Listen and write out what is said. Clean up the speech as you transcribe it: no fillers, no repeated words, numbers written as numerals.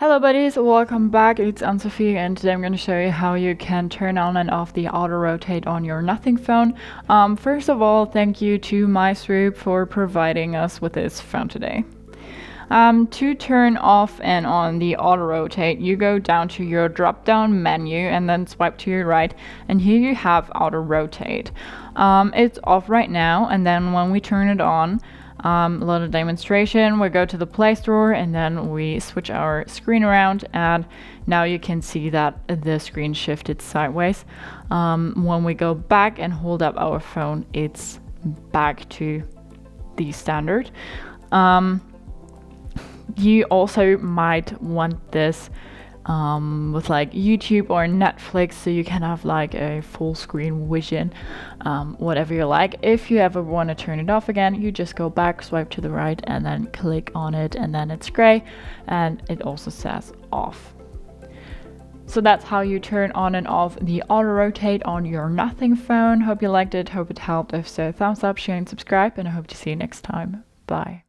Hello buddies, welcome back. It's Anne-Sophie and today I'm going to show you how you can turn on and off the auto rotate on your Nothing phone. First of all, thank you to MySwoop for providing us with this phone today. To turn off and on the auto rotate, you go down to your drop down menu and then swipe to your right, and here you have auto rotate. It's off right now, and then when we turn it on, a little demonstration, we go to the Play Store and then we switch our screen around, and now you can see that the screen shifted sideways. When we go back and hold up our phone, it's back to the standard. You also might want this with like YouTube or Netflix, so you can have like a full screen vision, whatever you like. If you ever want to turn it off again, you just go back, swipe to the right, and then click on it, and then it's gray and it also says off. So that's how you turn on and off the auto rotate on your Nothing phone. Hope you liked it, hope it helped. If so, thumbs up, share and subscribe, and I hope to see you next time. Bye.